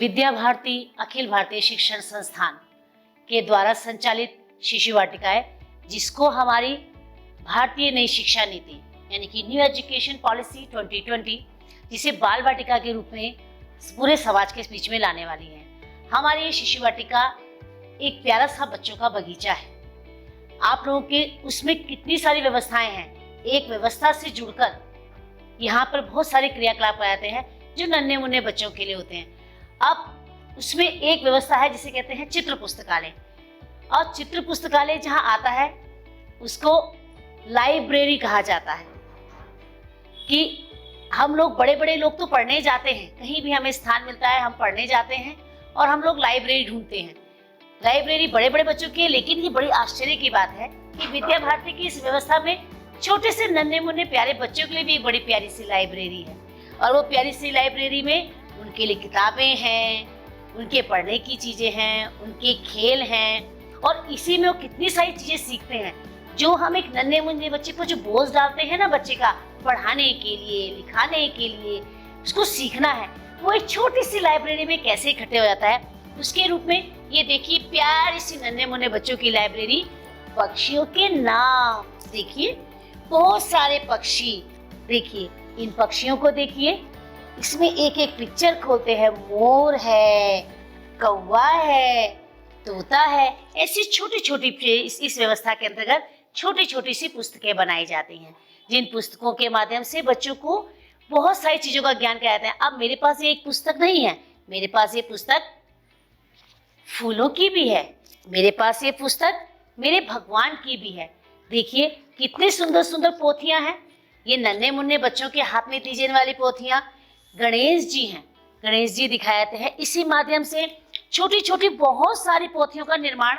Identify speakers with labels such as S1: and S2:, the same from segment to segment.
S1: विद्या भारती अखिल भारतीय शिक्षण संस्थान के द्वारा संचालित शिशु वाटिकाएं, जिसको हमारी भारतीय नई शिक्षा नीति यानी कि न्यू एजुकेशन पॉलिसी 2020, जिसे बाल वाटिका के रूप में पूरे समाज के बीच में लाने वाली है। हमारी ये शिशु वाटिका एक प्यारा सा बच्चों का बगीचा है। आप लोगों के उसमें कितनी सारी व्यवस्थाएं हैं। एक व्यवस्था से जुड़कर यहाँ पर बहुत सारे क्रियाकलाप आते हैं जो नन्हे मुन्ने बच्चों के लिए होते हैं। अब उसमें एक व्यवस्था है जिसे कहते हैं चित्र पुस्तकालय, और चित्र पुस्तकालय जहाँ आता है उसको लाइब्रेरी कहा जाता है। कि हम लोग बड़े बड़े लोग तो पढ़ने जाते हैं, कहीं भी हमें स्थान मिलता है हम पढ़ने जाते हैं और हम लोग लाइब्रेरी ढूंढते हैं। लाइब्रेरी बड़े बड़े बच्चों की है, लेकिन ये बड़ी आश्चर्य की बात है कि विद्या भारती की इस व्यवस्था में छोटे से नन्हे मुन्ने प्यारे बच्चों के लिए भी एक बड़ी प्यारी सी लाइब्रेरी है। और वो प्यारी सी लाइब्रेरी में उनके लिए किताबें हैं, उनके पढ़ने की चीजें हैं, उनके खेल हैं, और इसी में वो कितनी सारी चीजें सीखते हैं जो हम एक नन्हे मुन्ने बच्चे को जो बोझ डालते हैं ना बच्चे का पढ़ाने के लिए, लिखाने के लिए, उसको सीखना है, वो एक छोटी सी लाइब्रेरी में कैसे इकट्ठे हो जाता है। उसके रूप में ये देखिए प्यारी सी नन्हे मुन्ने बच्चों की लाइब्रेरी। पक्षियों के नाम देखिए, बहुत सारे पक्षी, देखिए इन पक्षियों को देखिए, इसमें एक एक पिक्चर खोलते हैं। मोर है, कौवा है, तोता है। ऐसी छोटी छोटी इस व्यवस्था के अंतर्गत छोटी छोटी सी पुस्तकें बनाई जाती हैं, जिन पुस्तकों के माध्यम से बच्चों को बहुत सारी चीजों का ज्ञान कराते हैं। अब मेरे पास ये एक पुस्तक नहीं है, मेरे पास ये पुस्तक फूलों की भी है, मेरे पास ये पुस्तक मेरे भगवान की भी है। देखिए कितनी सुंदर सुंदर पोथियां हैं। ये नन्हे मुन्ने बच्चों के हाथ में दी जाने वाली पोथियां गणेश जी हैं, गणेश जी दिखाए जाते हैं। इसी माध्यम से छोटी छोटी बहुत सारी पोथियों का निर्माण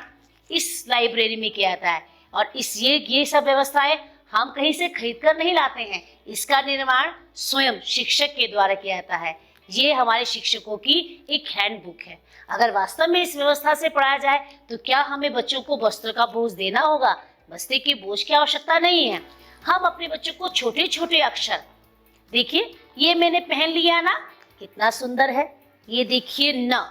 S1: इस लाइब्रेरी में किया जाता है। और ये सब व्यवस्थाएं हम कहीं से खरीद कर नहीं लाते हैं, इसका निर्माण स्वयं शिक्षक के द्वारा किया जाता है। ये हमारे शिक्षकों की एक हैंडबुक है। अगर वास्तव में इस व्यवस्था से पढ़ाया जाए तो क्या हमें बच्चों को वस्त्र का बोझ देना होगा? बस्ते के बोझ की आवश्यकता नहीं है। हम अपने बच्चों को छोटे छोटे अक्षर, देखिए ये मैंने पहन लिया ना, कितना सुंदर है। ये देखिए न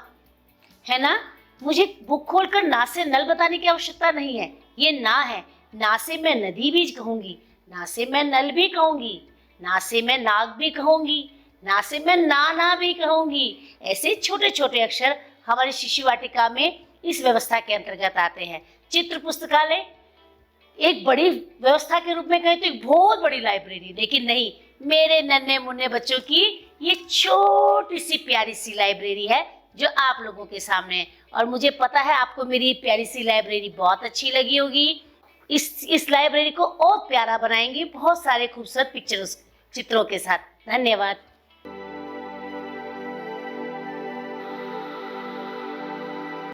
S1: है ना, मुझे बुक खोलकर ना से नल बताने की आवश्यकता नहीं है। ये ना है, ना से मैं नदी भी कहूंगी, ना से मैं नल भी कहूंगी, ना से मैं नाग भी कहूंगी, ना से मैं ना भी कहूंगी। ऐसे छोटे छोटे अक्षर हमारी शिशु वाटिका में इस व्यवस्था के अंतर्गत आते हैं। चित्र पुस्तकालय एक बड़ी व्यवस्था के रूप में कहें तो एक बहुत बड़ी लाइब्रेरी, लेकिन नहीं, मेरे नन्हे मुन्ने बच्चों की ये छोटी सी प्यारी सी लाइब्रेरी है जो आप लोगों के सामने है। और मुझे पता है आपको मेरी प्यारी सी लाइब्रेरी बहुत अच्छी लगी होगी। इस लाइब्रेरी को और प्यारा बनाएंगे बहुत सारे खूबसूरत चित्रों के साथ। धन्यवाद।